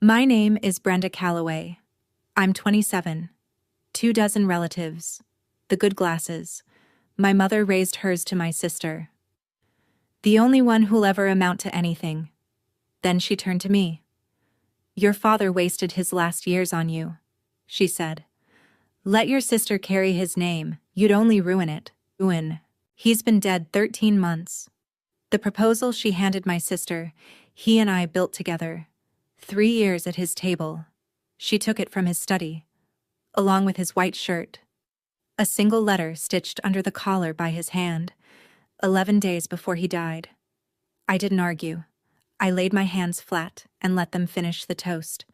My name is Brenda Calloway. I'm 27. 24 relatives. The good glasses. My mother raised hers to my sister. The only one who'll ever amount to anything. Then she turned to me. Your father wasted his last years on you, she said. Let your sister carry his name, you'd only ruin it. He's been dead 13 months. The proposal she handed my sister, he and I built together. 3 years at his table. She took it from his study, along with his white shirt. A single letter stitched under the collar by his hand, 11 days before he died. I didn't argue. I laid my hands flat and let them finish the toast.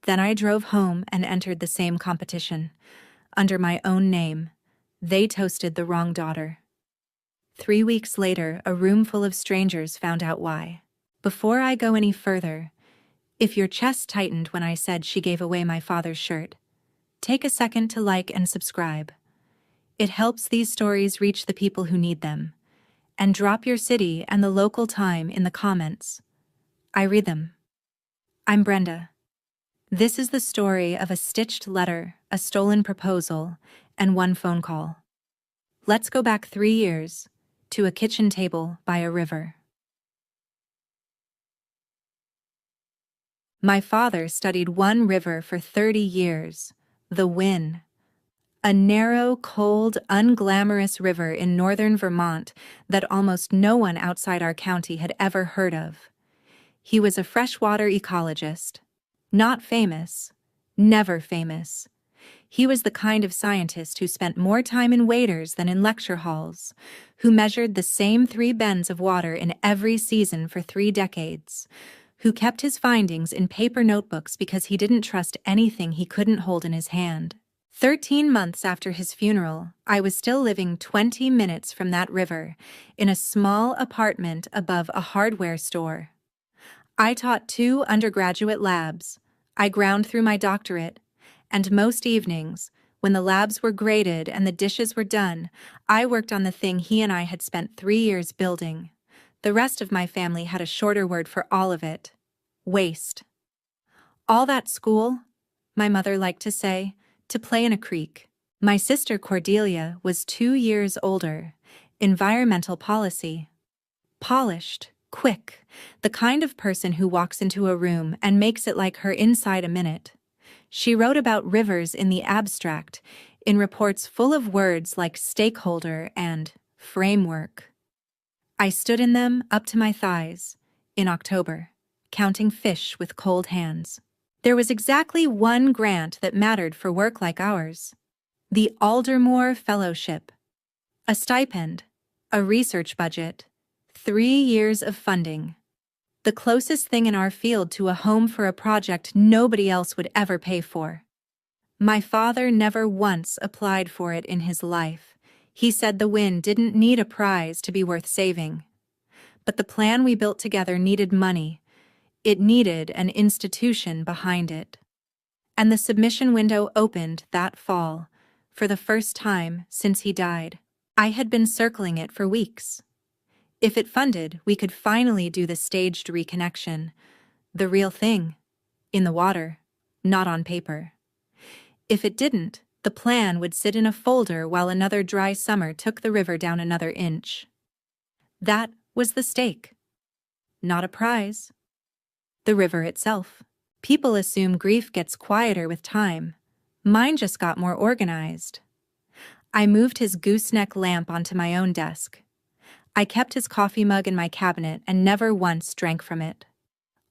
Then I drove home and entered the same competition. Under my own name, they toasted the wrong daughter. 3 weeks later, a room full of strangers found out why. Before I go any further, if your chest tightened when I said she gave away my father's shirt, take a second to like and subscribe. It helps these stories reach the people who need them. And drop your city and the local time in the comments. I read them. I'm Brenda. This is the story of a stitched letter, a stolen proposal, and one phone call. Let's go back 3 years, to a kitchen table by a river. My father studied one river for 30 years, the Win. A narrow, cold, unglamorous river in northern Vermont that almost no one outside our county had ever heard of. He was a freshwater ecologist. Not famous. Never famous. He was the kind of scientist who spent more time in waders than in lecture halls, who measured the same 3 bends of water in every season for 3 decades, who kept his findings in paper notebooks because he didn't trust anything he couldn't hold in his hand. 13 months after his funeral, I was still living 20 minutes from that river, in a small apartment above a hardware store. I taught 2 undergraduate labs. I ground through my doctorate, and most evenings, when the labs were graded and the dishes were done, I worked on the thing he and I had spent 3 years building. The rest of my family had a shorter word for all of it: waste. All that school, my mother liked to say, to play in a creek. My sister Cordelia was 2 years older. Environmental policy. Polished, quick, the kind of person who walks into a room and makes it like her inside a minute. She wrote about rivers in the abstract, in reports full of words like stakeholder and framework. I stood in them up to my thighs, in October, counting fish with cold hands. There was exactly one grant that mattered for work like ours: the Aldermore Fellowship. A stipend, a research budget, 3 years of funding. The closest thing in our field to a home for a project nobody else would ever pay for. My father never once applied for it in his life. He said the Win didn't need a prize to be worth saving. But the plan we built together needed money. It needed an institution behind it. And the submission window opened that fall, for the first time since he died. I had been circling it for weeks. If it funded, we could finally do the staged reconnection. The real thing. In the water, not on paper. If it didn't, the plan would sit in a folder while another dry summer took the river down another inch. That was the stake. Not a prize. The river itself. People assume grief gets quieter with time. Mine just got more organized. I moved his gooseneck lamp onto my own desk. I kept his coffee mug in my cabinet and never once drank from it.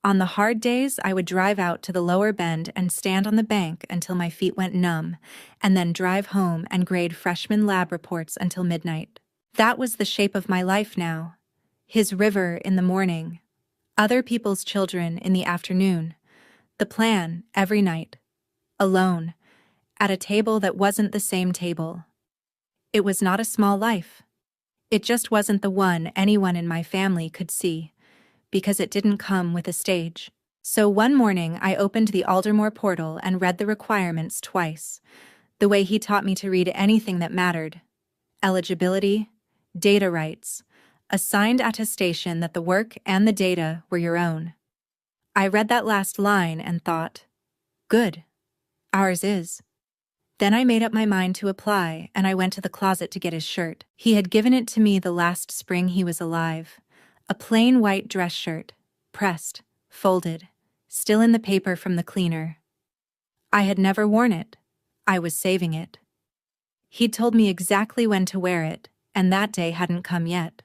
On the hard days, I would drive out to the lower bend and stand on the bank until my feet went numb, and then drive home and grade freshman lab reports until midnight. That was the shape of my life now. His river in the morning. Other people's children in the afternoon. The plan every night. Alone. At a table that wasn't the same table. It was not a small life. It just wasn't the one anyone in my family could see, because it didn't come with a stage. So one morning I opened the Aldermore portal and read the requirements twice, the way he taught me to read anything that mattered. Eligibility, data rights, a signed attestation that the work and the data were your own. I read that last line and thought, good, ours is. Then I made up my mind to apply, and I went to the closet to get his shirt. He had given it to me the last spring he was alive. A plain white dress shirt, pressed, folded, still in the paper from the cleaner. I had never worn it. I was saving it. He'd told me exactly when to wear it, and that day hadn't come yet.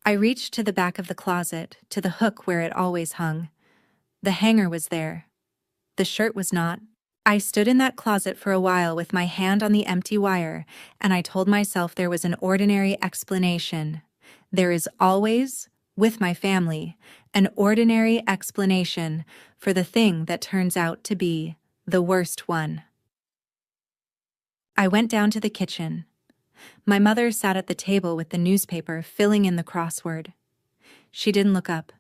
I reached to the back of the closet, to the hook where it always hung. The hanger was there. The shirt was not. I stood in that closet for a while with my hand on the empty wire, and I told myself there was an ordinary explanation. There is always, with my family, an ordinary explanation for the thing that turns out to be the worst one. I went down to the kitchen. My mother sat at the table with the newspaper, filling in the crossword. She didn't look up.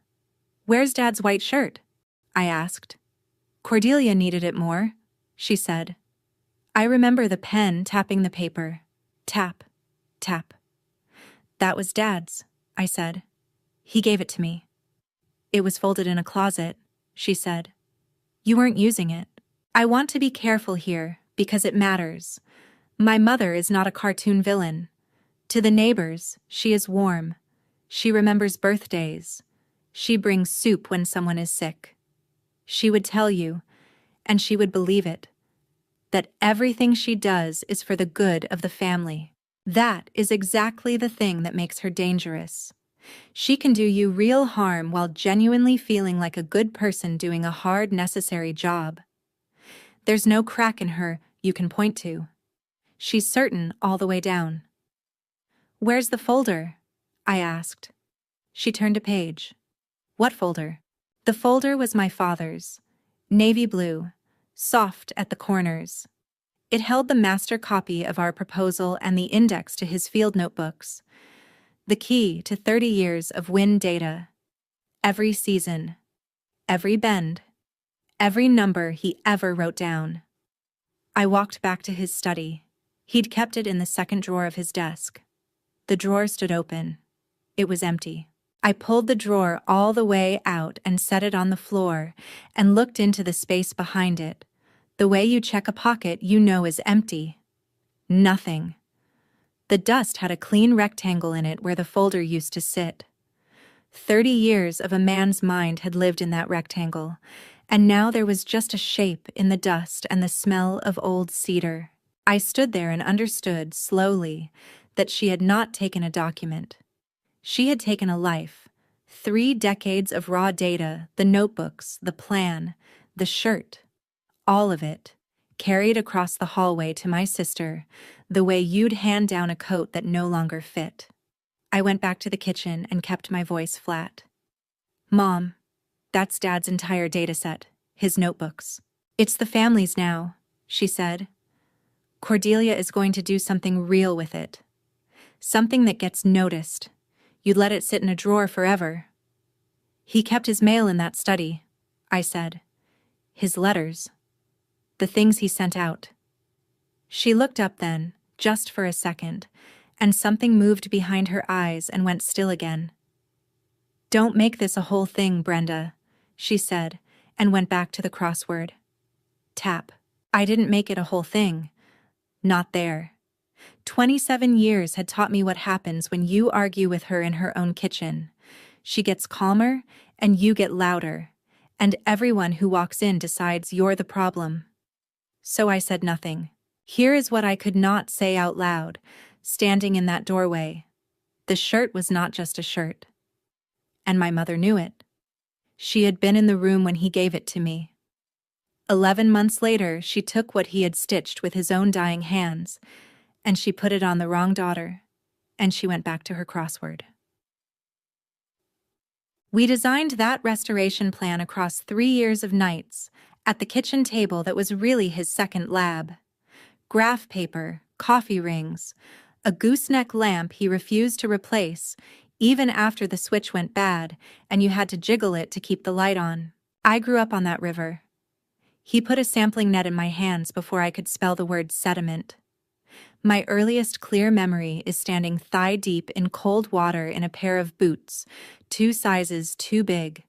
"Where's Dad's white shirt?" I asked. "Cordelia needed it more," she said. I remember the pen tapping the paper. Tap, tap. "That was Dad's," I said. "He gave it to me." "It was folded in a closet," she said. "You weren't using it." I want to be careful here, because it matters. My mother is not a cartoon villain. To the neighbors, she is warm. She remembers birthdays. She brings soup when someone is sick. She would tell you, and she would believe it, that everything she does is for the good of the family. That is exactly the thing that makes her dangerous. She can do you real harm while genuinely feeling like a good person doing a hard, necessary job. There's no crack in her you can point to. She's certain all the way down. "Where's the folder?" I asked. She turned a page. "What folder?" The folder was my father's, navy blue, soft at the corners. It held the master copy of our proposal and the index to his field notebooks, the key to 30 years of wind data. Every season, every bend, every number he ever wrote down. I walked back to his study. He'd kept it in the second drawer of his desk. The drawer stood open. It was empty. I pulled the drawer all the way out and set it on the floor and looked into the space behind it. The way you check a pocket you know is empty. Nothing. The dust had a clean rectangle in it where the folder used to sit. 30 years of a man's mind had lived in that rectangle, and now there was just a shape in the dust and the smell of old cedar. I stood there and understood, slowly, that she had not taken a document. She had taken a life. 3 decades of raw data, the notebooks, the plan, the shirt. All of it, carried across the hallway to my sister, the way you'd hand down a coat that no longer fit. I went back to the kitchen and kept my voice flat. "Mom, that's Dad's entire data set, his notebooks. It's the family's now," she said. "Cordelia is going to do something real with it. Something that gets noticed. You'd let it sit in a drawer forever." "He kept his mail in that study," I said. "His letters. The things he sent out." She looked up then, just for a second, and something moved behind her eyes and went still again. "Don't make this a whole thing, Brenda," she said, and went back to the crossword. Tap. I didn't make it a whole thing. Not there. 27 years had taught me what happens when you argue with her in her own kitchen. She gets calmer, and you get louder, and everyone who walks in decides you're the problem. So I said nothing. Here is what I could not say out loud, standing in that doorway. The shirt was not just a shirt. And my mother knew it. She had been in the room when he gave it to me. 11 months later, she took what he had stitched with his own dying hands, and she put it on the wrong daughter, and she went back to her crossword. We designed that restoration plan across 3 years of nights, at the kitchen table that was really his second lab. Graph paper, coffee rings, a gooseneck lamp he refused to replace, even after the switch went bad and you had to jiggle it to keep the light on. I grew up on that river. He put a sampling net in my hands before I could spell the word sediment. My earliest clear memory is standing thigh-deep in cold water in a pair of boots, 2 sizes too big,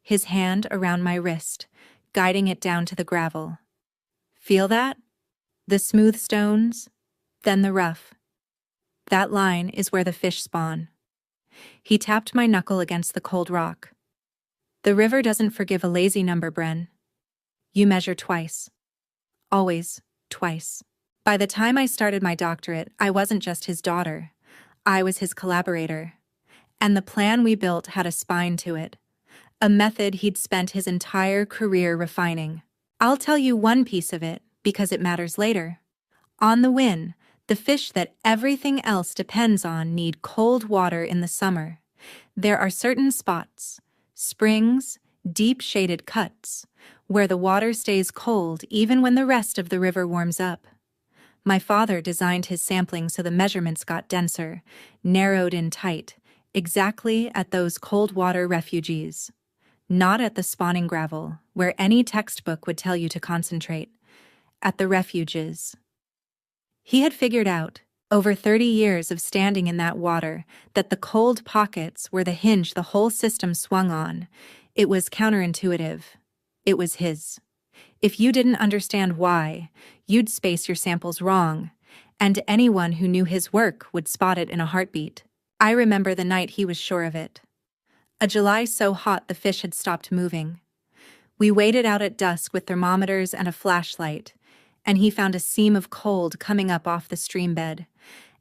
his hand around my wrist, guiding it down to the gravel. Feel that? The smooth stones, then the rough. That line is where the fish spawn. He tapped my knuckle against the cold rock. The river doesn't forgive a lazy number, Bren. You measure twice. Always twice. By the time I started my doctorate, I wasn't just his daughter. I was his collaborator. And the plan we built had a spine to it. A method he'd spent his entire career refining. I'll tell you one piece of it, because it matters later. On the Win, the fish that everything else depends on need cold water in the summer. There are certain spots, springs, deep shaded cuts, where the water stays cold even when the rest of the river warms up. My father designed his sampling so the measurements got denser, narrowed in tight, exactly at those cold water refuges. Not at the spawning gravel, where any textbook would tell you to concentrate. At the refuges. He had figured out, over 30 years of standing in that water, that the cold pockets were the hinge the whole system swung on. It was counterintuitive. It was his. If you didn't understand why, you'd space your samples wrong, and anyone who knew his work would spot it in a heartbeat. I remember the night he was sure of it. A July so hot the fish had stopped moving. We waited out at dusk with thermometers and a flashlight, and he found a seam of cold coming up off the stream bed,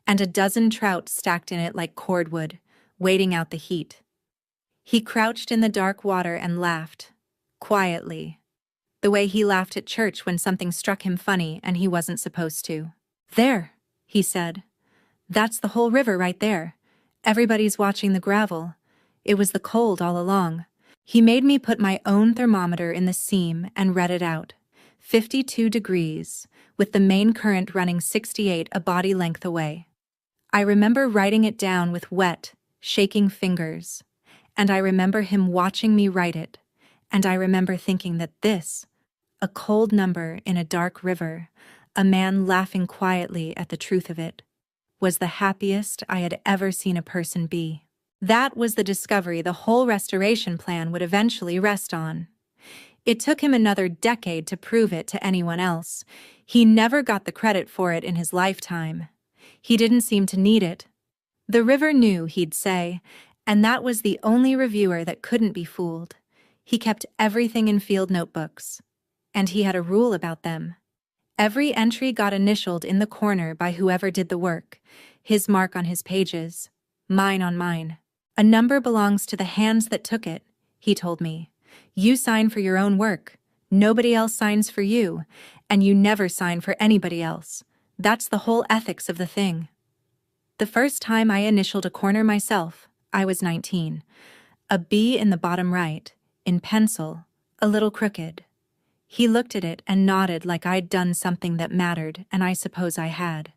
and a dozen trout stacked in it like cordwood, waiting out the heat. He crouched in the dark water and laughed, quietly, the way he laughed at church when something struck him funny and he wasn't supposed to. "There," he said. "That's the whole river right there. Everybody's watching the gravel. It was the cold all along." He made me put my own thermometer in the seam and read it out. 52 degrees, with the main current running 68 a body length away. I remember writing it down with wet, shaking fingers, and I remember him watching me write it, and I remember thinking that this, a cold number in a dark river, a man laughing quietly at the truth of it, was the happiest I had ever seen a person be. That was the discovery the whole restoration plan would eventually rest on. It took him another decade to prove it to anyone else. He never got the credit for it in his lifetime. He didn't seem to need it. The river knew, he'd say, and that was the only reviewer that couldn't be fooled. He kept everything in field notebooks. And he had a rule about them. Every entry got initialed in the corner by whoever did the work, his mark on his pages, mine on mine. "A number belongs to the hands that took it," he told me. "You sign for your own work. Nobody else signs for you, and you never sign for anybody else. That's the whole ethics of the thing." The first time I initialed a corner myself, I was 19. A B in the bottom right, in pencil, a little crooked. He looked at it and nodded like I'd done something that mattered, and I suppose I had.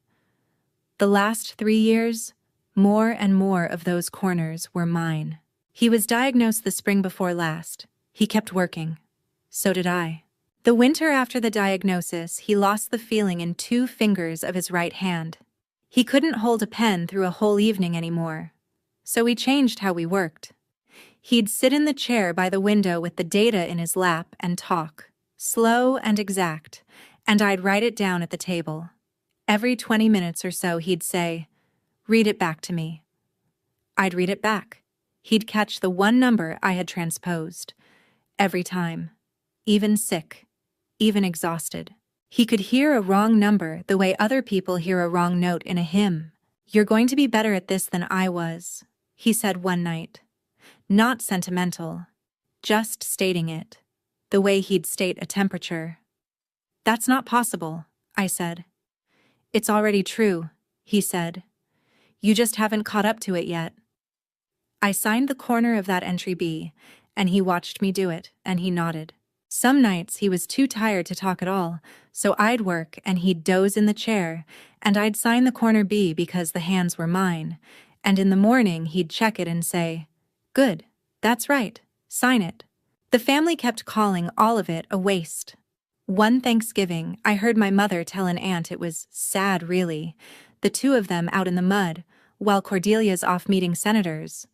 The last 3 years, more and more of those corners were mine. He was diagnosed the spring before last. He kept working. So did I. The winter after the diagnosis, he lost the feeling in 2 fingers of his right hand. He couldn't hold a pen through a whole evening anymore. So we changed how we worked. He'd sit in the chair by the window with the data in his lap and talk, slow and exact, and I'd write it down at the table. Every 20 minutes or so he'd say, "Read it back to me." I'd read it back. He'd catch the one number I had transposed. Every time. Even sick. Even exhausted. He could hear a wrong number the way other people hear a wrong note in a hymn. "You're going to be better at this than I was," he said one night. Not sentimental. Just stating it. The way he'd state a temperature. "That's not possible," I said. "It's already true," he said. "You just haven't caught up to it yet." I signed the corner of that entry B, and he watched me do it, and he nodded. Some nights he was too tired to talk at all, so I'd work and he'd doze in the chair, and I'd sign the corner B because the hands were mine, and in the morning he'd check it and say, "Good, that's right, sign it." The family kept calling all of it a waste. One Thanksgiving, I heard my mother tell an aunt it was sad, really, the 2 of them out in the mud, while Cordelia's off meeting senators.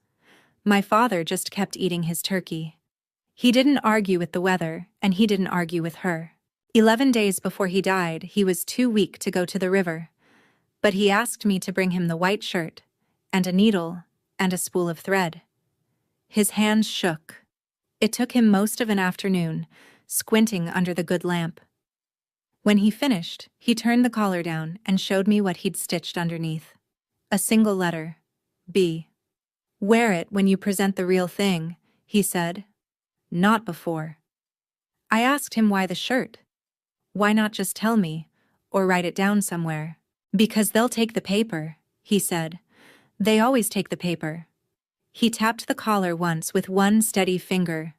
My father just kept eating his turkey. He didn't argue with the weather, and he didn't argue with her. 11 days before he died, he was too weak to go to the river, but he asked me to bring him the white shirt, and a needle, and a spool of thread. His hands shook. It took him most of an afternoon, squinting under the good lamp. When he finished, he turned the collar down and showed me what he'd stitched underneath. A single letter, B. "Wear it when you present the real thing," he said. Not before. I asked him why the shirt. Why not just tell me, or write it down somewhere? Because they'll take the paper, he said. They always take the paper. He tapped the collar once with one steady finger.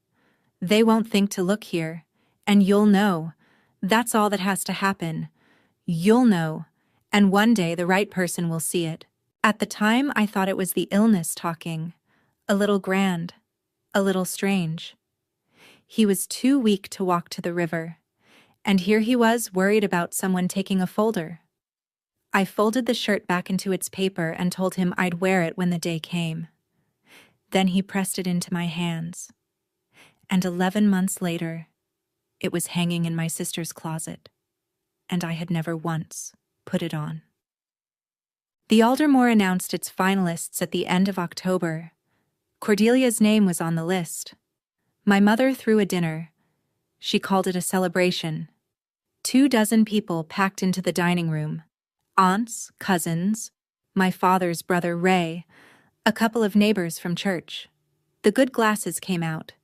They won't think to look here, and you'll know. That's all that has to happen. You'll know, and one day the right person will see it. At the time, I thought it was the illness talking. A little grand, a little strange. He was too weak to walk to the river, and here he was worried about someone taking a folder. I folded the shirt back into its paper and told him I'd wear it when the day came. Then he pressed it into my hands. And 11 months later, it was hanging in my sister's closet, and I had never once put it on. The Aldermore announced its finalists at the end of October. Cordelia's name was on the list. My mother threw a dinner. She called it a celebration. 24 people packed into the dining room. Aunts, cousins, my father's brother Ray, a couple of neighbors from church. The good glasses came out.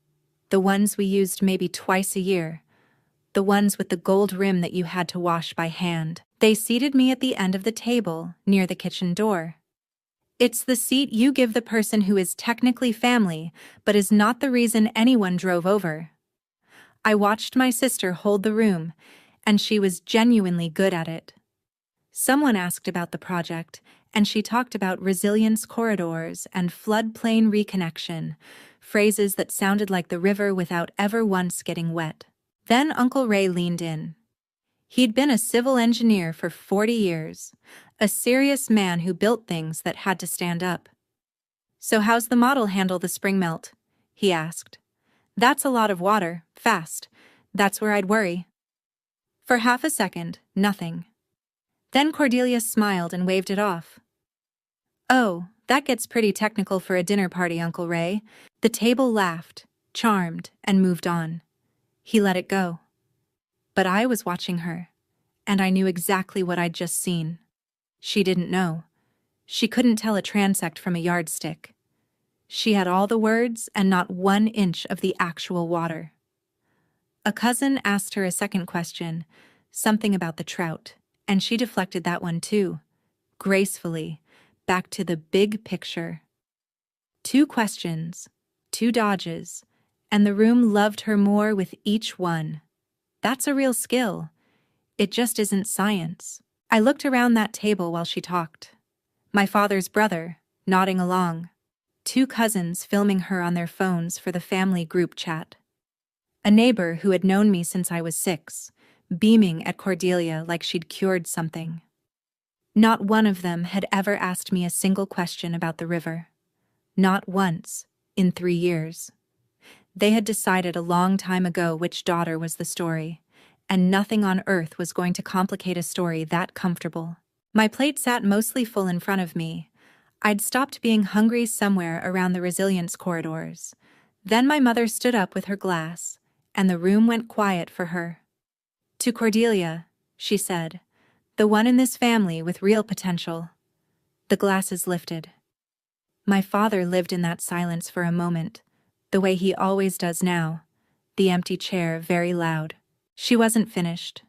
The ones we used maybe twice a year. The ones with the gold rim that you had to wash by hand. They seated me at the end of the table, near the kitchen door. It's the seat you give the person who is technically family, but is not the reason anyone drove over. I watched my sister hold the room, and she was genuinely good at it. Someone asked about the project, and she talked about resilience corridors and floodplain reconnection, phrases that sounded like the river without ever once getting wet. Then Uncle Ray leaned in. He'd been a civil engineer for 40 years, a serious man who built things that had to stand up. "So how's the model handle the spring melt?" he asked. "That's a lot of water, fast. That's where I'd worry." For half a second, nothing. Then Cordelia smiled and waved it off. "Oh, that gets pretty technical for a dinner party, Uncle Ray." The table laughed, charmed, and moved on. He let it go. But I was watching her, and I knew exactly what I'd just seen. She didn't know. She couldn't tell a transect from a yardstick. She had all the words and not 1 inch of the actual water. A cousin asked her a second question, something about the trout, and she deflected that one too, gracefully, back to the big picture. 2 questions, 2 dodges, and the room loved her more with each one. That's a real skill. It just isn't science. I looked around that table while she talked. My father's brother, nodding along. 2 cousins filming her on their phones for the family group chat. A neighbor who had known me since I was 6, beaming at Cordelia like she'd cured something. Not one of them had ever asked me a single question about the river. Not once, in 3 years. They had decided a long time ago which daughter was the story, and nothing on earth was going to complicate a story that comfortable. My plate sat mostly full in front of me. I'd stopped being hungry somewhere around the resilience corridors. Then my mother stood up with her glass, and the room went quiet for her. "To Cordelia," she said, "the one in this family with real potential." The glasses lifted. My father lived in that silence for a moment, the way he always does now, the empty chair very loud. She wasn't finished.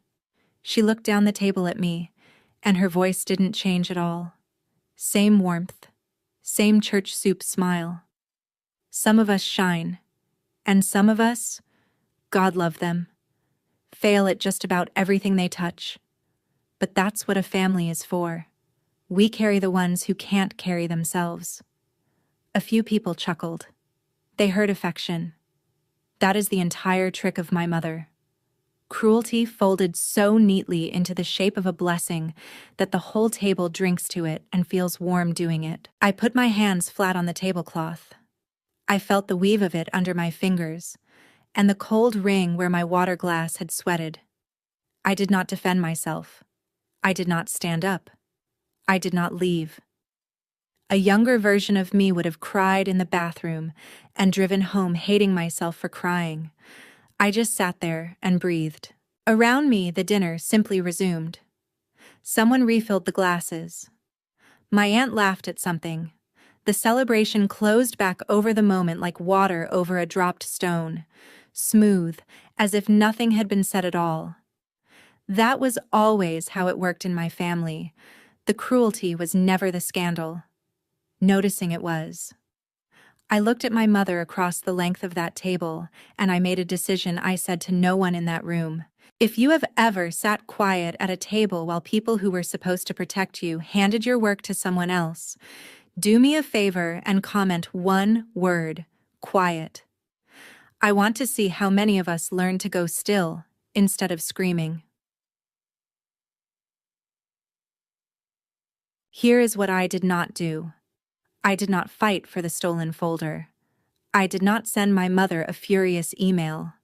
She looked down the table at me, and her voice didn't change at all. Same warmth, same church soup smile. "Some of us shine, and some of us, God love them, fail at just about everything they touch. But that's what a family is for. We carry the ones who can't carry themselves." A few people chuckled. They heard affection. That is the entire trick of my mother. Cruelty folded so neatly into the shape of a blessing that the whole table drinks to it and feels warm doing it. I put my hands flat on the tablecloth. I felt the weave of it under my fingers, and the cold ring where my water glass had sweated. I did not defend myself. I did not stand up. I did not leave. A younger version of me would have cried in the bathroom and driven home hating myself for crying. I just sat there and breathed. Around me, the dinner simply resumed. Someone refilled the glasses. My aunt laughed at something. The celebration closed back over the moment like water over a dropped stone, smooth, as if nothing had been said at all. That was always how it worked in my family. The cruelty was never the scandal. Noticing it was. I looked at my mother across the length of that table, and I made a decision I said to no one in that room. If you have ever sat quiet at a table while people who were supposed to protect you handed your work to someone else, do me a favor and comment one word: quiet. I want to see how many of us learn to go still instead of screaming. Here is what I did not do. I did not fight for the stolen folder. I did not send my mother a furious email.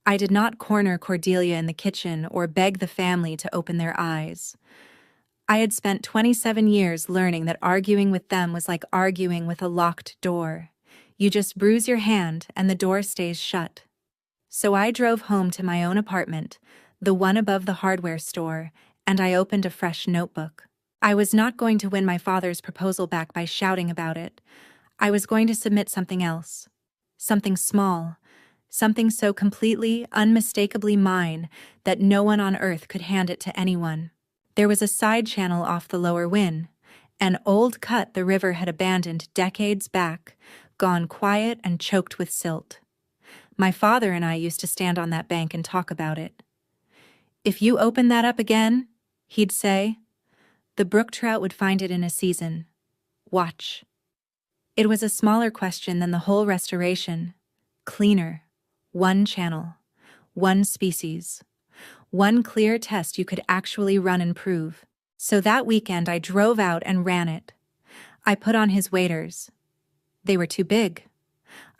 I did not corner Cordelia in the kitchen or beg the family to open their eyes. I had spent 27 years learning that arguing with them was like arguing with a locked door. You just bruise your hand and the door stays shut. So I drove home to my own apartment, the one above the hardware store, and I opened a fresh notebook. I was not going to win my father's proposal back by shouting about it. I was going to submit something else. Something small. Something so completely, unmistakably mine that no one on earth could hand it to anyone. There was a side channel off the lower Win, an old cut the river had abandoned decades back, gone quiet and choked with silt. My father and I used to stand on that bank and talk about it. If you open that up again, he'd say, the brook trout would find it in a season. Watch. It was a smaller question than the whole restoration. Cleaner. One channel. One species. One clear test you could actually run and prove. So that weekend I drove out and ran it. I put on his waders. They were too big.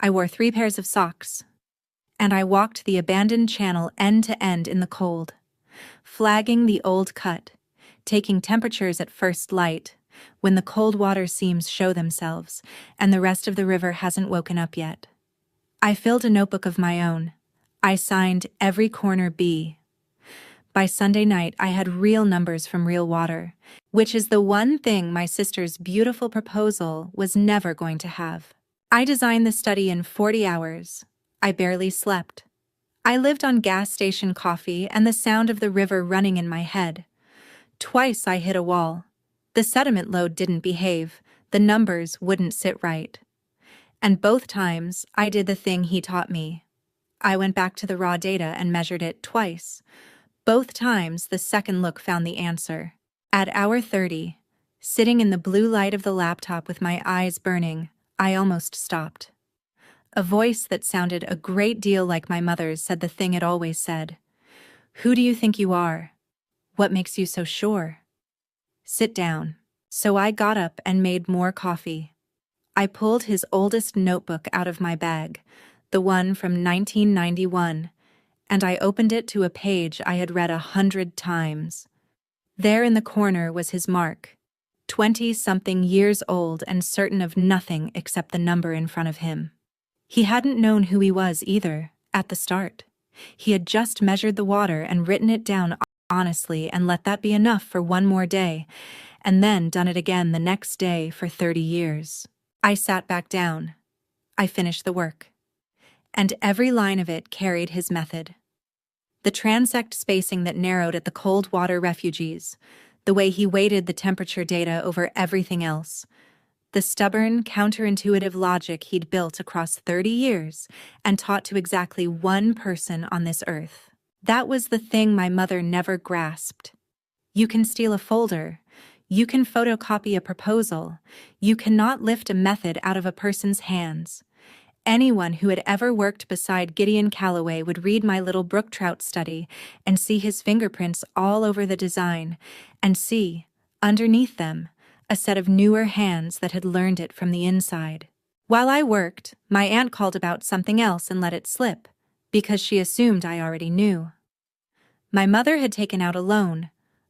I wore 3 pairs of socks. And I walked the abandoned channel end to end in the cold, flagging the old cut, taking temperatures at first light, when the cold water seams show themselves, and the rest of the river hasn't woken up yet. I filled a notebook of my own. I signed every corner B. By Sunday night, I had real numbers from real water, which is the one thing my sister's beautiful proposal was never going to have. I designed the study in 40 hours. I barely slept. I lived on gas station coffee and the sound of the river running in my head. Twice I hit a wall. The sediment load didn't behave. The numbers wouldn't sit right. And both times, I did the thing he taught me. I went back to the raw data and measured it twice. Both times, the second look found the answer. At hour 30, sitting in the blue light of the laptop with my eyes burning, I almost stopped. A voice that sounded a great deal like my mother's said the thing it always said. Who do you think you are? What makes you so sure? Sit down. So I got up and made more coffee. I pulled his oldest notebook out of my bag, the one from 1991, and I opened it to a page I had read 100 times. There in the corner was his mark, 20-something years old and certain of nothing except the number in front of him. He hadn't known who he was either, at the start. He had just measured the water and written it down honestly and let that be enough for one more day, and then done it again the next day for 30 years. I sat back down. I finished the work. And every line of it carried his method. The transect spacing that narrowed at the cold water refugees, the way he weighted the temperature data over everything else, the stubborn, counterintuitive logic he'd built across 30 years and taught to exactly one person on this earth. That was the thing my mother never grasped. You can steal a folder. You can photocopy a proposal. You cannot lift a method out of a person's hands. Anyone who had ever worked beside Gideon Calloway would read my little brook trout study and see his fingerprints all over the design, and see, underneath them, a set of newer hands that had learned it from the inside. While I worked, my aunt called about something else and let it slip, because she assumed I already knew. My mother had taken out a loan,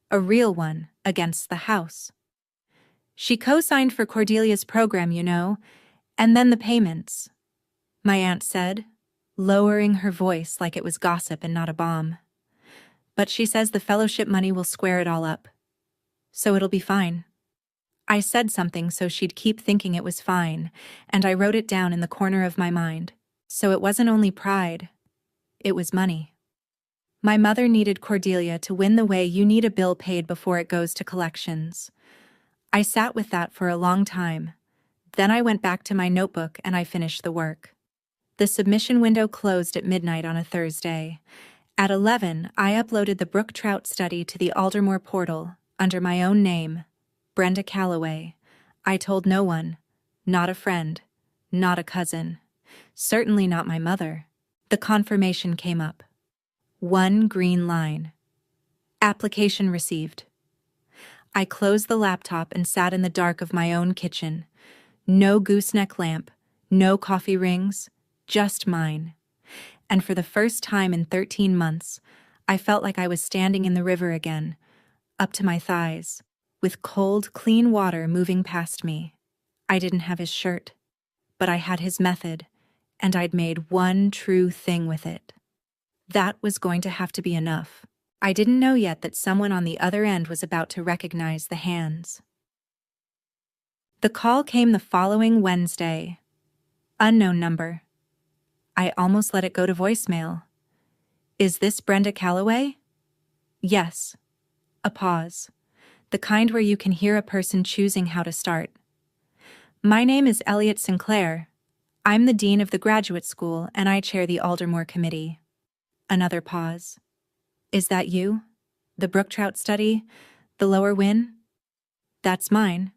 a real one, against the house. She co-signed for Cordelia's program, you know, and then the payments, my aunt said, lowering her voice like it was gossip and not a bomb. But she says the fellowship money will square it all up. So it'll be fine. I said something so she'd keep thinking it was fine, and I wrote it down in the corner of my mind. So it wasn't only pride, it was money. My mother needed Cordelia to win the way you need a bill paid before it goes to collections. I sat with that for a long time. Then I went back to my notebook and I finished the work. The submission window closed at midnight on a Thursday. At 11, I uploaded the brook trout study to the Aldermore portal, under my own name, Brenda Calloway. I told no one, not a friend, not a cousin, certainly not my mother. The confirmation came up. One green line. Application received. I closed the laptop and sat in the dark of my own kitchen. No gooseneck lamp, no coffee rings, just mine. And for the first time in 13 months, I felt like I was standing in the river again, up to my thighs, with cold, clean water moving past me. I didn't have his shirt, but I had his method, and I'd made one true thing with it. That was going to have to be enough. I didn't know yet that someone on the other end was about to recognize the hands. The call came the following Wednesday. Unknown number. I almost let it go to voicemail. Is this Brenda Calloway? Yes. A pause. The kind where you can hear a person choosing how to start. My name is Elliot Sinclair. I'm the dean of the graduate school and I chair the Aldermore committee. Another pause. Is that you? The brook trout study? The lower win? That's mine,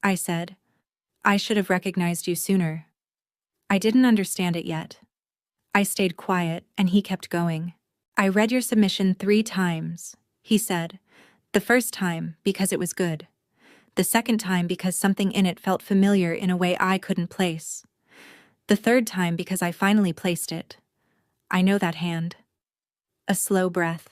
I said. I should have recognized you sooner. I didn't understand it yet. I stayed quiet and he kept going. I read your submission 3 times, he said. The first time because it was good. The second time because something in it felt familiar in a way I couldn't place. The third time because I finally placed it. I know that hand. A slow breath.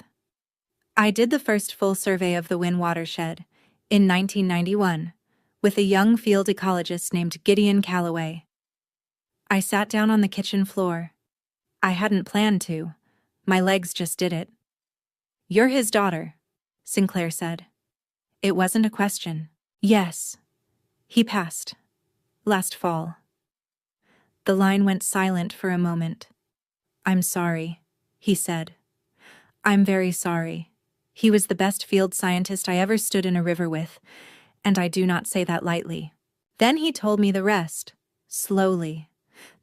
I did the first full survey of the Wynn watershed, in 1991, with a young field ecologist named Gideon Calloway. I sat down on the kitchen floor. I hadn't planned to. My legs just did it. You're his daughter, Sinclair said. It wasn't a question. Yes. He passed. Last fall. The line went silent for a moment. I'm sorry, he said. I'm very sorry. He was the best field scientist I ever stood in a river with, and I do not say that lightly. Then he told me the rest, slowly,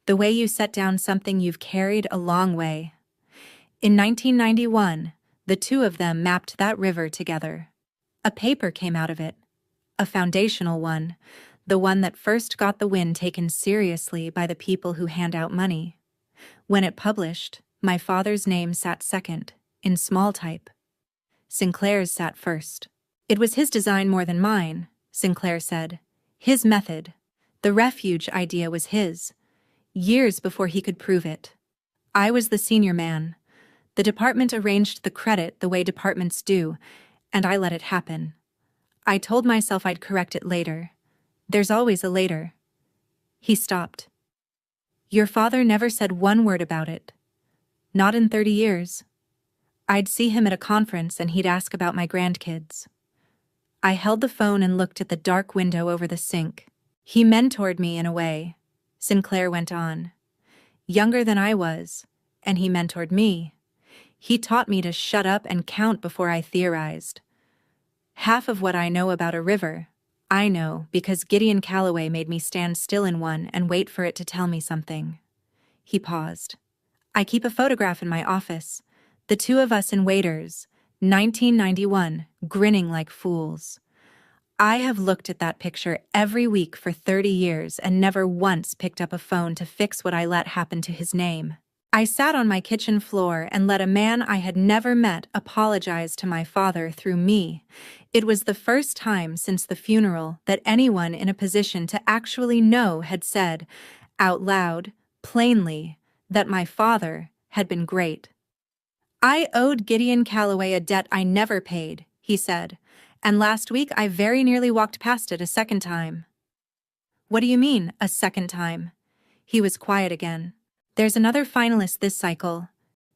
the way you set down something you've carried a long way. In 1991, the two of them mapped that river together. A paper came out of it, a foundational one, the one that first got the Wynn taken seriously by the people who hand out money. When it published, my father's name sat second, in small type. Sinclair's sat first. It was his design more than mine, Sinclair said. His method. The refuge idea was his. Years before he could prove it. I was the senior man. The department arranged the credit the way departments do, and I let it happen. I told myself I'd correct it later. There's always a later. He stopped. Your father never said one word about it. Not in 30 years. I'd see him at a conference and he'd ask about my grandkids. I held the phone and looked at the dark window over the sink. He mentored me in a way, Sinclair went on. Younger than I was, and he mentored me. He taught me to shut up and count before I theorized. Half of what I know about a river, I know because Gideon Calloway made me stand still in one and wait for it to tell me something. He paused. I keep a photograph in my office. The two of us in Waiters, 1991, grinning like fools. I have looked at that picture every week for 30 years and never once picked up a phone to fix what I let happen to his name. I sat on my kitchen floor and let a man I had never met apologize to my father through me. It was the first time since the funeral that anyone in a position to actually know had said, out loud, plainly, that my father had been great. "I owed Gideon Calloway a debt I never paid," he said, "and last week I very nearly walked past it a second time." "What do you mean, a second time?" He was quiet again. "There's another finalist this cycle,"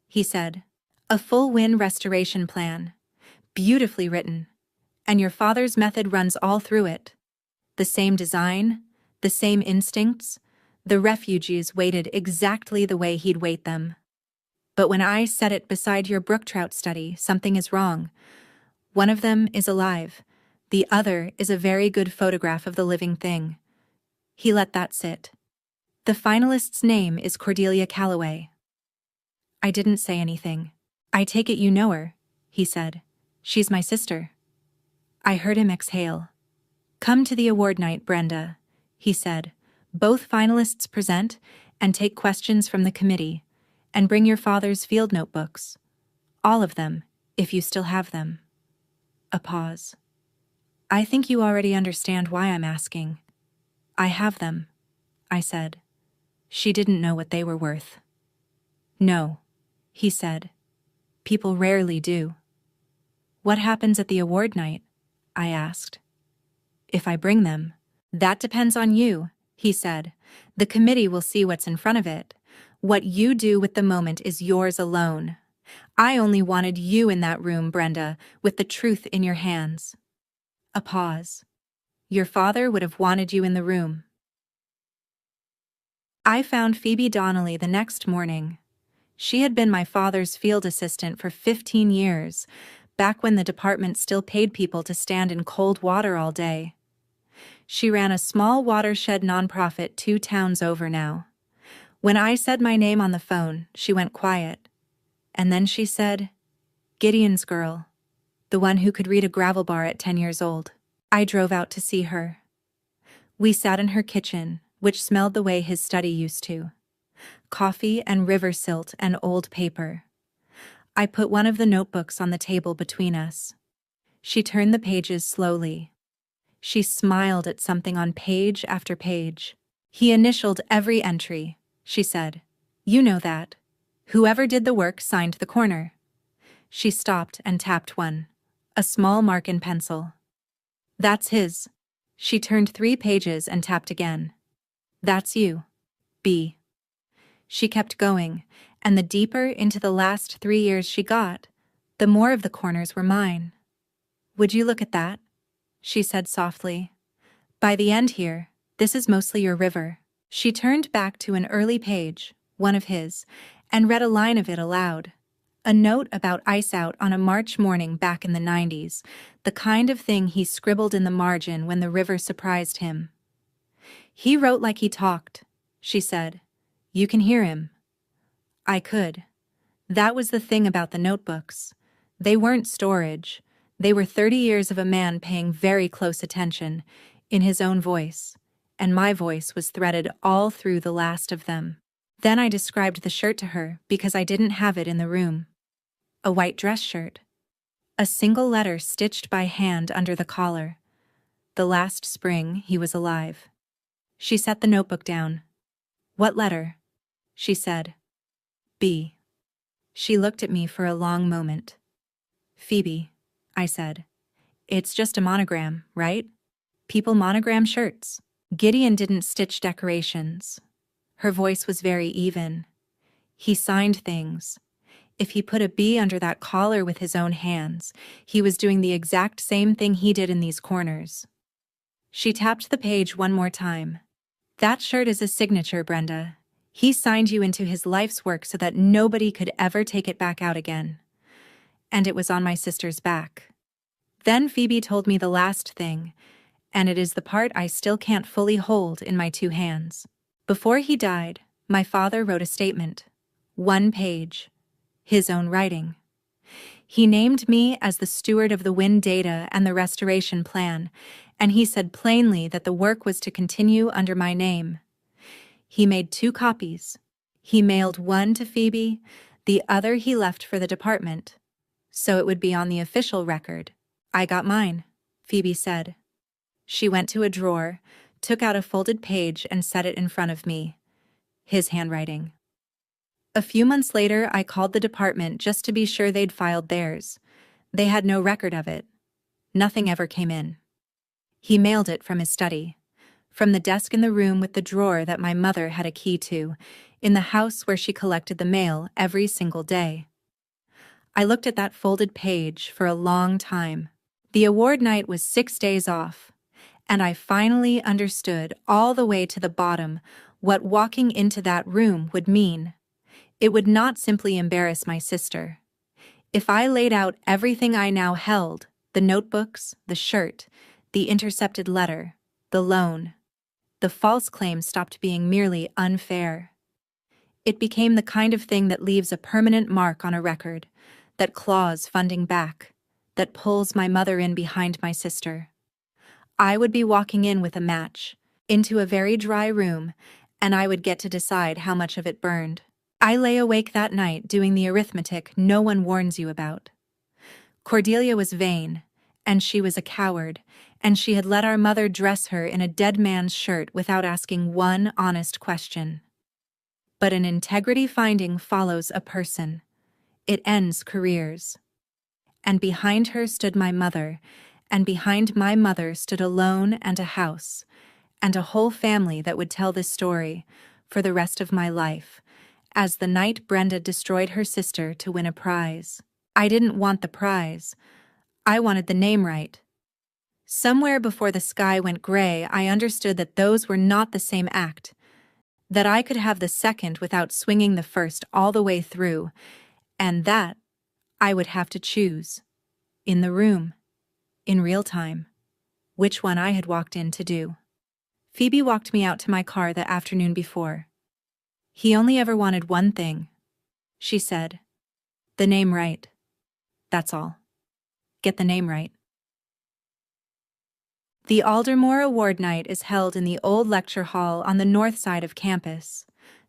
he said. "A full win restoration plan. Beautifully written. And your father's method runs all through it. The same design, the same instincts. The refugees waited exactly the way he'd wait them. But when I set it beside your brook trout study, something is wrong. One of them is alive. The other is a very good photograph of the living thing." He let that sit. "The finalist's name is Cordelia Calloway." I didn't say anything. "I take it you know her," he said. "She's my sister." I heard him exhale. "Come to the award night, Brenda," he said. "Both finalists present, and take questions from the committee, and bring your father's field notebooks. All of them, if you still have them." A pause. "I think you already understand why I'm asking." "I have them," I said. She didn't know what they were worth. "No," he said. "People rarely do." "What happens at the award night?" I asked. "If I bring them." "That depends on you," he said. "The committee will see what's in front of it. What you do with the moment is yours alone. I only wanted you in that room, Brenda, with the truth in your hands." A pause. "Your father would have wanted you in the room." I found Phoebe Donnelly the next morning. She had been my father's field assistant for 15 years, back when the department still paid people to stand in cold water all day. She ran a small watershed nonprofit 2 towns over now. When I said my name on the phone, she went quiet. And then she said, "Gideon's girl, the one who could read a gravel bar at 10 years old." I drove out to see her. We sat in her kitchen, which smelled the way his study used to. Coffee and river silt and old paper. I put one of the notebooks on the table between us. She turned the pages slowly. She smiled at something on page after page. "He initialed every entry," she said. "You know that. Whoever did the work signed the corner." She stopped and tapped one. A small mark in pencil. "That's his." She turned 3 pages and tapped again. "That's you. B." She kept going, and the deeper into the last 3 years she got, the more of the corners were mine. "Would you look at that?" she said softly. "By the end here, this is mostly your river." She turned back to an early page, one of his, and read a line of it aloud. A note about ice out on a March morning back in the 90s, the kind of thing he scribbled in the margin when the river surprised him. "He wrote like he talked," she said. "You can hear him." I could. That was the thing about the notebooks. They weren't storage. They were 30 years of a man paying very close attention, in his own voice, and my voice was threaded all through the last of them. Then I described the shirt to her because I didn't have it in the room. A white dress shirt. A single letter stitched by hand under the collar. The last spring he was alive. She set the notebook down. "What letter?" she said. "B." She looked at me for a long moment. "Phoebe," I said. "It's just a monogram, right? People monogram shirts." Gideon didn't stitch decorations. Her voice was very even. He signed things. If he put a B under that collar with his own hands, he was doing the exact same thing he did in these corners. She tapped the page one more time. "That shirt is a signature, Brenda. He signed you into his life's work so that nobody could ever take it back out again." And it was on my sister's back. Then Phoebe told me the last thing, and it is the part I still can't fully hold in my 2 hands. Before he died, my father wrote a statement. 1 page. His own writing. He named me as the steward of the wind data and the restoration plan, and he said plainly that the work was to continue under my name. He made 2 copies. He mailed one to Phoebe, the other he left for the department. So it would be on the official record. "I got mine," Phoebe said. She went to a drawer, took out a folded page and set it in front of me. His handwriting. A few months later, I called the department just to be sure they'd filed theirs. They had no record of it. Nothing ever came in. He mailed it from his study, from the desk in the room with the drawer that my mother had a key to, in the house where she collected the mail every single day. I looked at that folded page for a long time. The award night was 6 days off, and I finally understood all the way to the bottom what walking into that room would mean. It would not simply embarrass my sister. If I laid out everything I now held, the notebooks, the shirt, the intercepted letter, the loan, the false claim stopped being merely unfair. It became the kind of thing that leaves a permanent mark on a record, that claws funding back, that pulls my mother in behind my sister. I would be walking in with a match, into a very dry room, and I would get to decide how much of it burned. I lay awake that night doing the arithmetic no one warns you about. Cordelia was vain, and she was a coward, and she had let our mother dress her in a dead man's shirt without asking one honest question. But an integrity finding follows a person. It ends careers. And behind her stood my mother, and behind my mother stood a loan and a house, and a whole family that would tell this story for the rest of my life, as the night Brenda destroyed her sister to win a prize. I didn't want the prize. I wanted the name right. Somewhere before the sky went gray, I understood that those were not the same act, that I could have the second without swinging the first all the way through, and that I would have to choose, in the room, in real time, which one I had walked in to do. Phoebe walked me out to my car the afternoon before. He only ever wanted one thing, she said. The name right. That's all. Get the name right. The Aldermore Award Night is held in the old lecture hall on the north side of campus.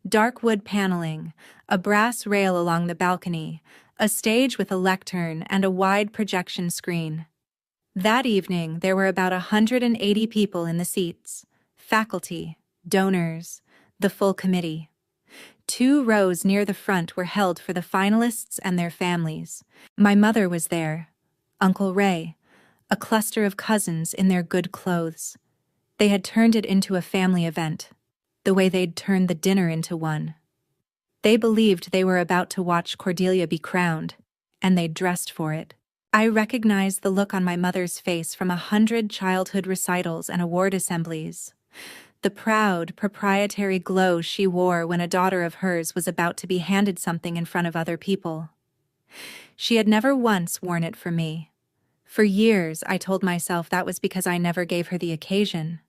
Dark wood paneling, a brass rail along the balcony, a stage with a lectern and a wide projection screen. That evening, there were about 180 people in the seats. Faculty, donors, the full committee. 2 rows near the front were held for the finalists and their families. My mother was there, Uncle Ray, a cluster of cousins in their good clothes. They had turned it into a family event, the way they'd turned the dinner into one. They believed they were about to watch Cordelia be crowned, and they'd dressed for it. I recognized the look on my mother's face from 100 childhood recitals and award assemblies. The proud, proprietary glow she wore when a daughter of hers was about to be handed something in front of other people. She had never once worn it for me. For years, I told myself that was because I never gave her the occasion.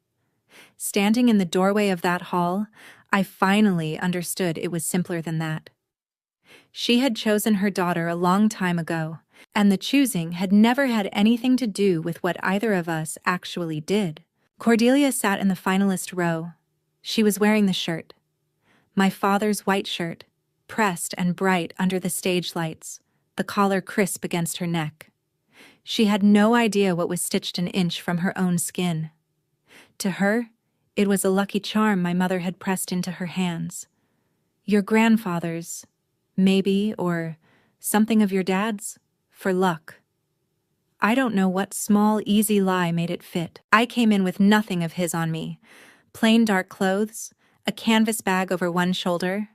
Standing in the doorway of that hall, I finally understood it was simpler than that. She had chosen her daughter a long time ago, and the choosing had never had anything to do with what either of us actually did. Cordelia sat in the finalist row. She was wearing the shirt. My father's white shirt, pressed and bright under the stage lights, the collar crisp against her neck. She had no idea what was stitched an inch from her own skin. To her, it was a lucky charm my mother had pressed into her hands. Your grandfather's, maybe, or something of your dad's, for luck. I don't know what small, easy lie made it fit. I came in with nothing of his on me. Plain dark clothes, a canvas bag over one shoulder.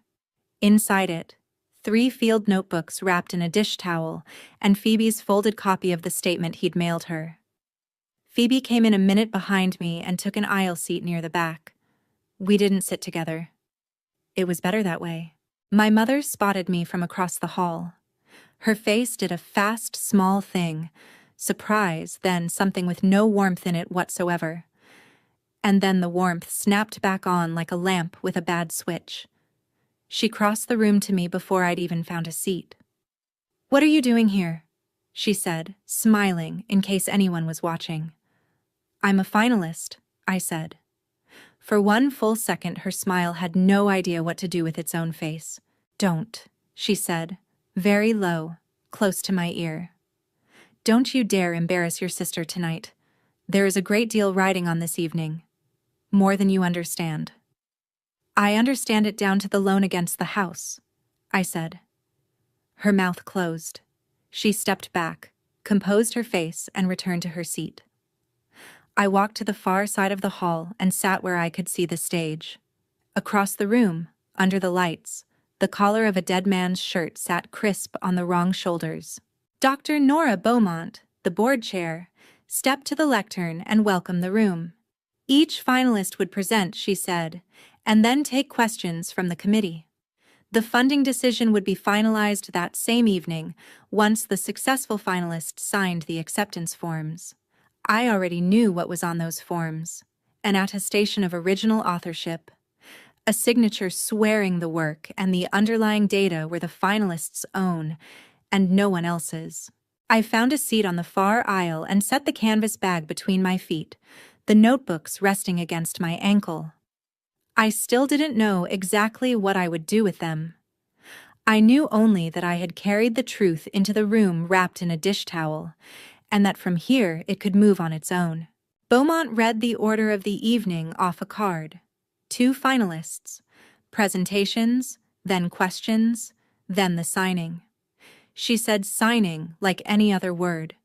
Inside it, 3 field notebooks wrapped in a dish towel, and Phoebe's folded copy of the statement he'd mailed her. Phoebe came in a minute behind me and took an aisle seat near the back. We didn't sit together. It was better that way. My mother spotted me from across the hall. Her face did a fast, small thing, surprise, then something with no warmth in it whatsoever. And then the warmth snapped back on like a lamp with a bad switch. She crossed the room to me before I'd even found a seat. "What are you doing here?" she said, smiling in case anyone was watching. "I'm a finalist," I said. For one full second, her smile had no idea what to do with its own face. "Don't," she said, very low, close to my ear. "Don't you dare embarrass your sister tonight. There is a great deal riding on this evening. More than you understand." "I understand it down to the loan against the house," I said. Her mouth closed. She stepped back, composed her face, and returned to her seat. I walked to the far side of the hall and sat where I could see the stage. Across the room, under the lights, the collar of a dead man's shirt sat crisp on the wrong shoulders. Dr. Nora Beaumont, the board chair, stepped to the lectern and welcomed the room. Each finalist would present, she said, and then take questions from the committee. The funding decision would be finalized that same evening, once the successful finalists signed the acceptance forms. I already knew what was on those forms: an attestation of original authorship, a signature swearing the work and the underlying data were the finalists' own, and no one else's. I found a seat on the far aisle and set the canvas bag between my feet, the notebooks resting against my ankle. I still didn't know exactly what I would do with them. I knew only that I had carried the truth into the room wrapped in a dish towel, and that from here it could move on its own. Beaumont read the order of the evening off a card. 2 finalists, presentations, then questions, then the signing. She said signing like any other word.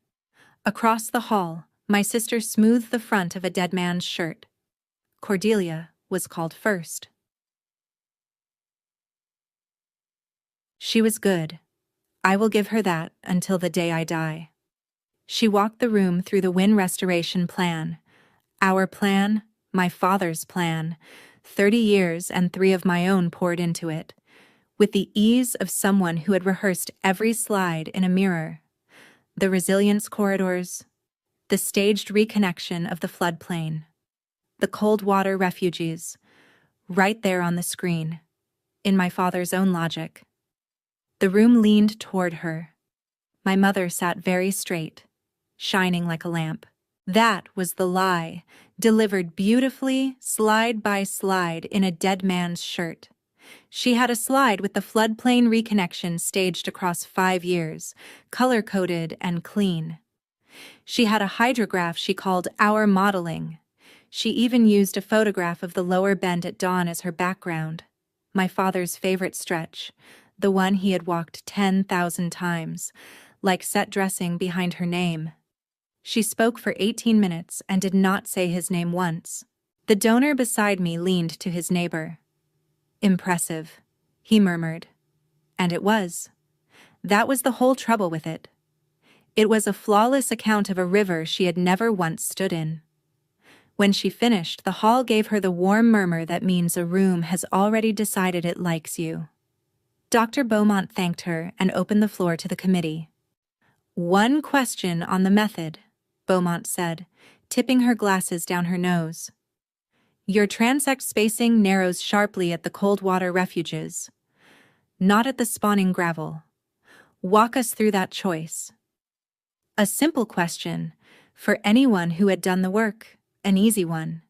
Across the hall, my sister smoothed the front of a dead man's shirt. Cordelia was called first. She was good. I will give her that until the day I die. She walked the room through the Wynn restoration plan. Our plan, my father's plan, 30 years and 3 of my own poured into it, with the ease of someone who had rehearsed every slide in a mirror. The resilience corridors, the staged reconnection of the floodplain, the cold water refugees, right there on the screen, in my father's own logic. The room leaned toward her. My mother sat very straight, shining like a lamp. That was the lie, delivered beautifully, slide by slide, in a dead man's shirt. She had a slide with the floodplain reconnection staged across 5 years, color-coded and clean. She had a hydrograph she called Our Modeling. She even used a photograph of the lower bend at dawn as her background, my father's favorite stretch, the one he had walked 10,000 times, like set dressing behind her name. She spoke for 18 minutes and did not say his name once. The donor beside me leaned to his neighbor. Impressive, he murmured. And it was. That was the whole trouble with it. It was a flawless account of a river she had never once stood in. When she finished, the hall gave her the warm murmur that means a room has already decided it likes you. Dr. Beaumont thanked her and opened the floor to the committee. "One question on the method," Beaumont said, tipping her glasses down her nose. "Your transect spacing narrows sharply at the cold water refuges, not at the spawning gravel. Walk us through that choice." A simple question, for anyone who had done the work, an easy one.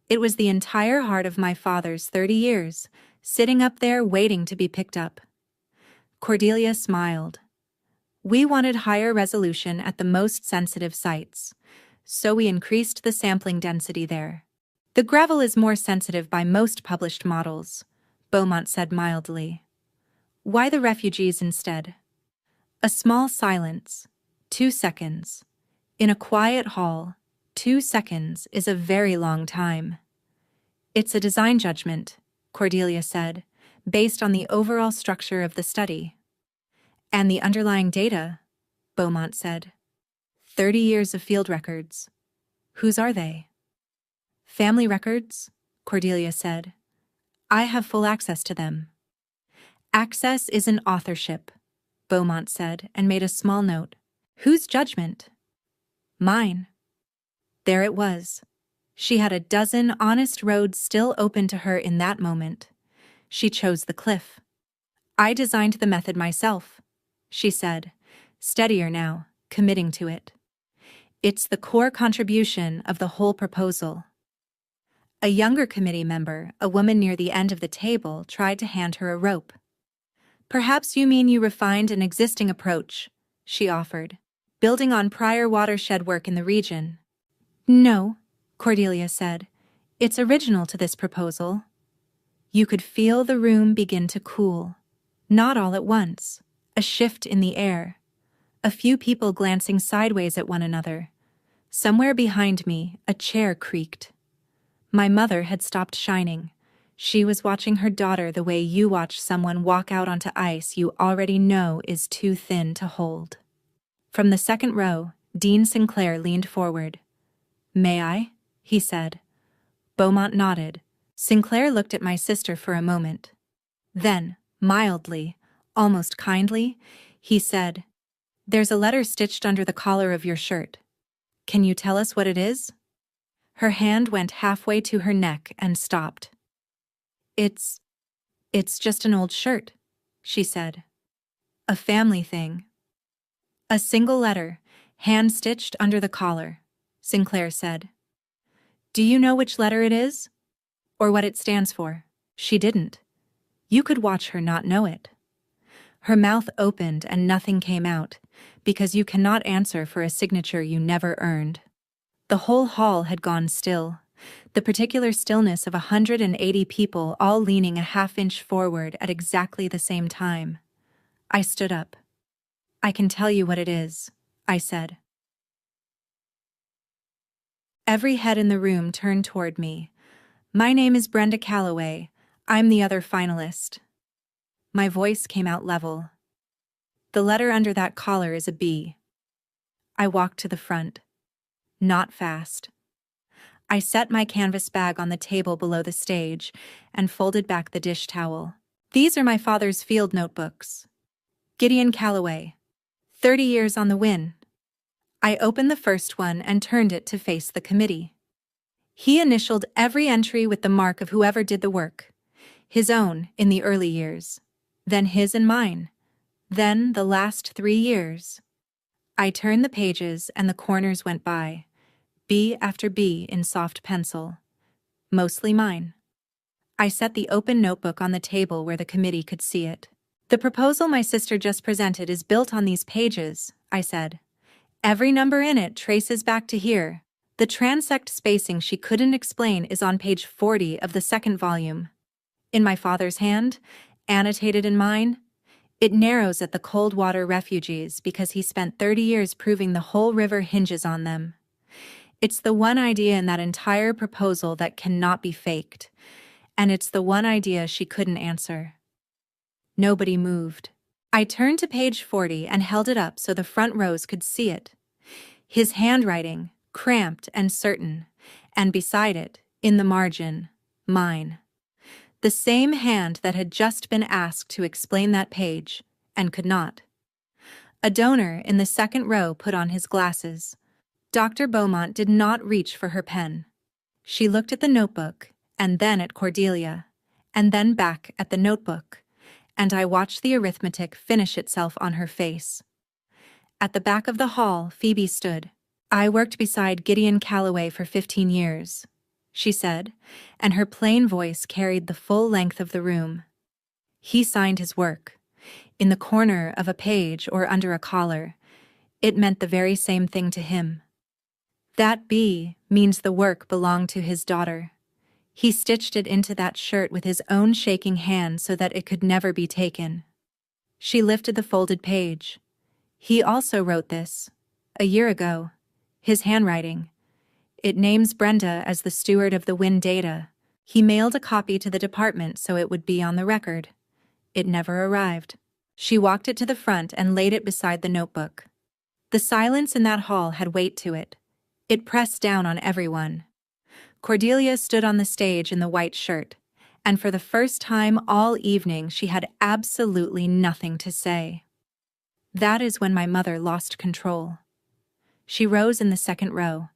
It was the entire heart of my father's 30 years, sitting up there waiting to be picked up. Cordelia smiled. We wanted higher resolution at the most sensitive sites, so we increased the sampling density there. The gravel is more sensitive by most published models, Beaumont said mildly. Why the refugees instead? A small silence. 2 seconds. In a quiet hall, 2 seconds is a very long time. It's a design judgment, Cordelia said, based on the overall structure of the study. And the underlying data, Beaumont said. 30 years of field records. Whose are they? Family records, Cordelia said. I have full access to them. Access is an authorship, Beaumont said, and made a small note. Whose judgment? Mine. There it was. She had a dozen honest roads still open to her in that moment. She chose the cliff. I designed the method myself, she said, steadier now, committing to it. It's the core contribution of the whole proposal. A younger committee member, a woman near the end of the table, tried to hand her a rope. Perhaps you mean you refined an existing approach, she offered, building on prior watershed work in the region. No, Cordelia said. It's original to this proposal. You could feel the room begin to cool. Not all at once. A shift in the air. A few people glancing sideways at one another. Somewhere behind me, a chair creaked. My mother had stopped shining. She was watching her daughter the way you watch someone walk out onto ice you already know is too thin to hold. From the second row, Dean Sinclair leaned forward. "May I?" he said. Beaumont nodded. Sinclair looked at my sister for a moment. Then, mildly, almost kindly, he said, "There's a letter stitched under the collar of your shirt. Can you tell us what it is?" Her hand went halfway to her neck and stopped. It's just an old shirt," she said. "A family thing." "A single letter, hand-stitched under the collar," Sinclair said. "Do you know which letter it is? Or what it stands for?" She didn't. You could watch her not know it. Her mouth opened and nothing came out, because you cannot answer for a signature you never earned. The whole hall had gone still, the particular stillness of 180 people all leaning a half-inch forward at exactly the same time. I stood up. "I can tell you what it is," I said. Every head in the room turned toward me. "My name is Brenda Calloway. I'm the other finalist." My voice came out level. "The letter under that collar is a B." I walked to the front. Not fast. I set my canvas bag on the table below the stage and folded back the dish towel. "These are my father's field notebooks. Gideon Calloway. 30 years on the win." I opened the first one and turned it to face the committee. He initialed every entry with the mark of whoever did the work. His own in the early years, then his and mine, then the last 3 years. I turned the pages and the corners went by, B after B in soft pencil. Mostly mine. I set the open notebook on the table where the committee could see it. "The proposal my sister just presented is built on these pages," I said. "Every number in it traces back to here. The transect spacing she couldn't explain is on page 40 of the second volume. In my father's hand, annotated in mine, it narrows at the cold water refugees because he spent 30 years proving the whole river hinges on them. It's the one idea in that entire proposal that cannot be faked, and it's the one idea she couldn't answer." Nobody moved. I turned to page 40 and held it up so the front rows could see it. His handwriting, cramped and certain, and beside it, in the margin, mine. The same hand that had just been asked to explain that page, and could not. A donor in the second row put on his glasses. Dr. Beaumont did not reach for her pen. She looked at the notebook, and then at Cordelia, and then back at the notebook, and I watched the arithmetic finish itself on her face. At the back of the hall, Phoebe stood. "I worked beside Gideon Calloway for 15 years, she said, and her plain voice carried the full length of the room. "He signed his work. In the corner of a page or under a collar. It meant the very same thing to him. That B means the work belonged to his daughter. He stitched it into that shirt with his own shaking hand so that it could never be taken." She lifted the folded page. "He also wrote this, a year ago. His handwriting. It names Brenda as the steward of the wind data. He mailed a copy to the department so it would be on the record. It never arrived." She walked it to the front and laid it beside the notebook. The silence in that hall had weight to it. It pressed down on everyone. Cordelia stood on the stage in the white shirt, and for the first time all evening she had absolutely nothing to say. That is when my mother lost control. She rose in the second row,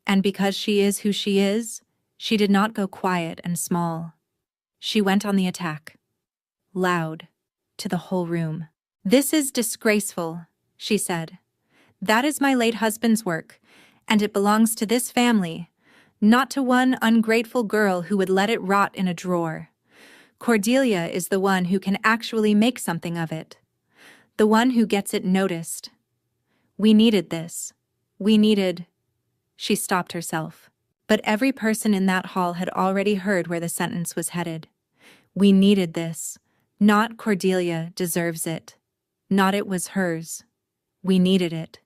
and because she is who she is, she did not go quiet and small. She went on the attack. Loud, to the whole room. "This is disgraceful," she said. "That is my late husband's work, and it belongs to this family, not to one ungrateful girl who would let it rot in a drawer. Cordelia is the one who can actually make something of it, the one who gets it noticed. We needed this. We needed—" She stopped herself. But every person in that hall had already heard where the sentence was headed. We needed this. Not Cordelia deserves it. Not it was hers. We needed it.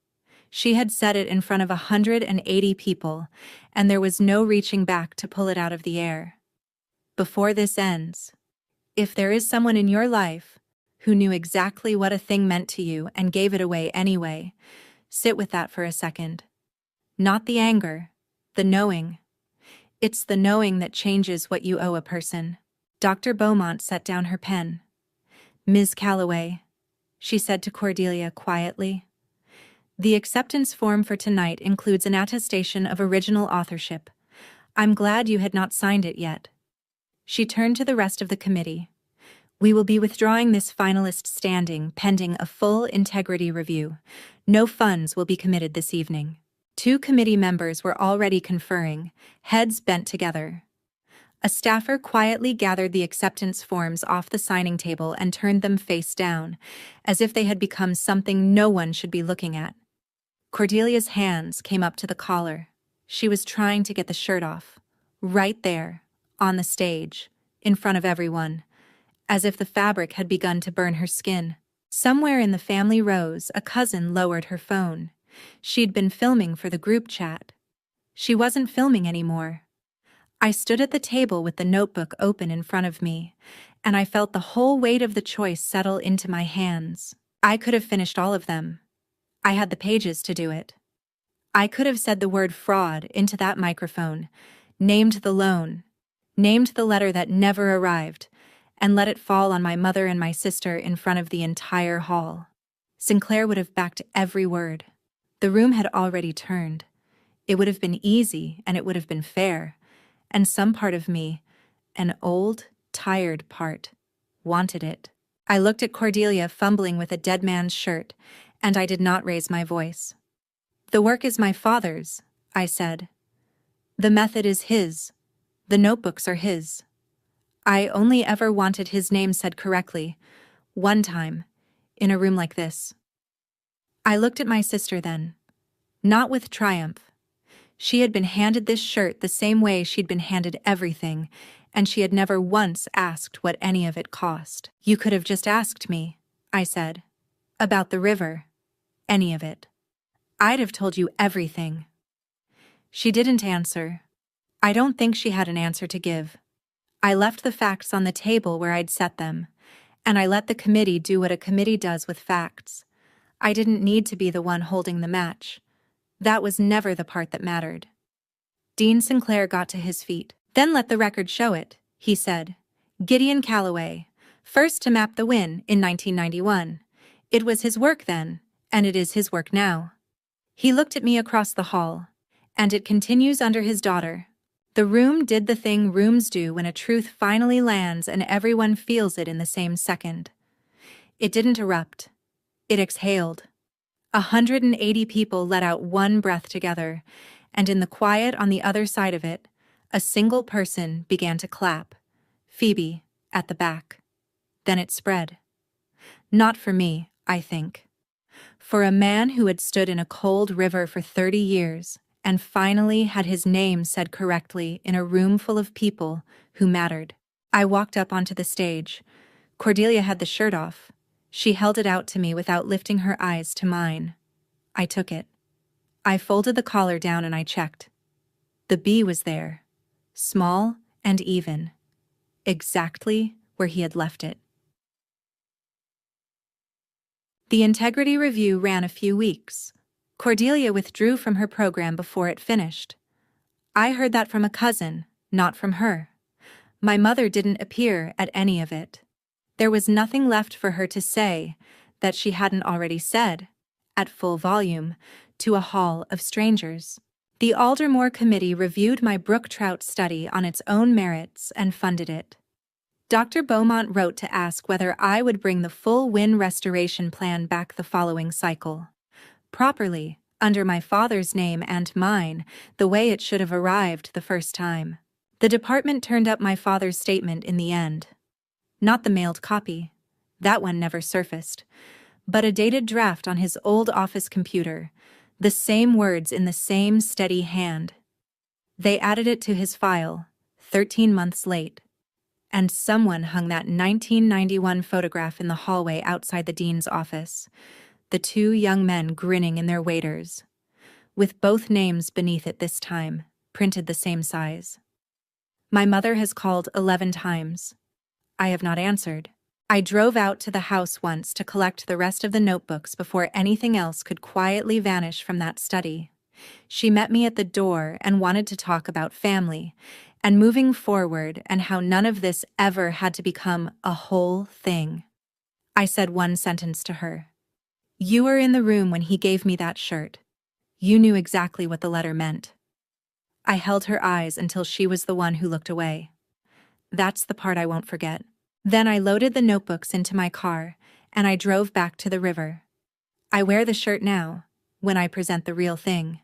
She had said it in front of 180 people, and there was no reaching back to pull it out of the air. Before this ends, if there is someone in your life who knew exactly what a thing meant to you and gave it away anyway, sit with that for a second. Not the anger, the knowing. It's the knowing that changes what you owe a person. Dr. Beaumont set down her pen. "Ms. Calloway," she said to Cordelia quietly, "the acceptance form for tonight includes an attestation of original authorship. I'm glad you had not signed it yet." She turned to the rest of the committee. "We will be withdrawing this finalist standing pending a full integrity review. No funds will be committed this evening." 2 committee members were already conferring, heads bent together. A staffer quietly gathered the acceptance forms off the signing table and turned them face down, as if they had become something no one should be looking at. Cordelia's hands came up to the collar. She was trying to get the shirt off. Right there, on the stage, in front of everyone, as if the fabric had begun to burn her skin. Somewhere in the family rows, a cousin lowered her phone. She'd been filming for the group chat. She wasn't filming anymore. I stood at the table with the notebook open in front of me, and I felt the whole weight of the choice settle into my hands. I could have finished all of them. I had the pages to do it. I could have said the word fraud into that microphone, named the loan, named the letter that never arrived, and let it fall on my mother and my sister in front of the entire hall. Sinclair would have backed every word. The room had already turned. It would have been easy, and it would have been fair. And some part of me, an old, tired part, wanted it. I looked at Cordelia fumbling with a dead man's shirt, and I did not raise my voice. "The work is my father's," I said. "The method is his. The notebooks are his. I only ever wanted his name said correctly, one time, in a room like this." I looked at my sister then, not with triumph. She had been handed this shirt the same way she'd been handed everything, and she had never once asked what any of it cost. "You could have just asked me," I said, "about the river. Any of it. I'd have told you everything." She didn't answer. I don't think she had an answer to give. I left the facts on the table where I'd set them, and I let the committee do what a committee does with facts. I didn't need to be the one holding the match. That was never the part that mattered. Dean Sinclair got to his feet. "Then let the record show it," he said. "Gideon Calloway, first to map the win in 1991. It was his work then, and it is his work now." He looked at me across the hall. "And it continues under his daughter." The room did the thing rooms do when a truth finally lands and everyone feels it in the same second. It didn't erupt. It exhaled. 180 people let out one breath together, and in the quiet on the other side of it, a single person began to clap. Phoebe, at the back. Then it spread. Not for me, I think. For a man who had stood in a cold river for 30 years, and finally had his name said correctly in a room full of people who mattered. I walked up onto the stage. Cordelia had the shirt off. She held it out to me without lifting her eyes to mine. I took it. I folded the collar down and I checked. The B was there, small and even, exactly where he had left it. The integrity review ran a few weeks. Cordelia withdrew from her program before it finished. I heard that from a cousin, not from her. My mother didn't appear at any of it. There was nothing left for her to say that she hadn't already said, at full volume, to a hall of strangers. The Aldermore Committee reviewed my brook trout study on its own merits and funded it. Dr. Beaumont wrote to ask whether I would bring the full win restoration plan back the following cycle. Properly, under my father's name and mine, the way it should have arrived the first time. The department turned up my father's statement in the end. Not the mailed copy. That one never surfaced. But a dated draft on his old office computer, the same words in the same steady hand. They added it to his file, 13 months late. And someone hung that 1991 photograph in the hallway outside the dean's office, the two young men grinning in their waders, with both names beneath it this time, printed the same size. My mother has called 11 times. I have not answered. I drove out to the house once to collect the rest of the notebooks before anything else could quietly vanish from that study. She met me at the door and wanted to talk about family and moving forward and how none of this ever had to become a whole thing. I said one sentence to her. You were in the room when he gave me that shirt. You knew exactly what the letter meant. I held her eyes until she was the one who looked away. That's the part I won't forget. Then I loaded the notebooks into my car, and I drove back to the river. I wear the shirt now, when I present the real thing.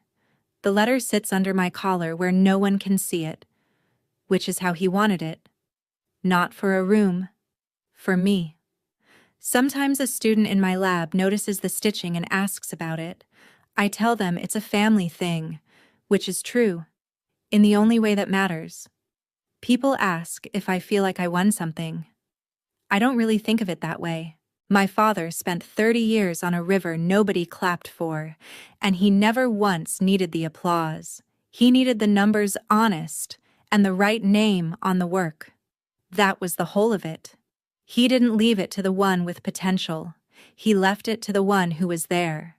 The letter sits under my collar where no one can see it, which is how he wanted it. Not for a room, for me. Sometimes a student in my lab notices the stitching and asks about it. I tell them it's a family thing, which is true, in the only way that matters. People ask if I feel like I won something. I don't really think of it that way. My father spent 30 years on a river nobody clapped for, and he never once needed the applause. He needed the numbers honest and the right name on the work. That was the whole of it. He didn't leave it to the one with potential. He left it to the one who was there.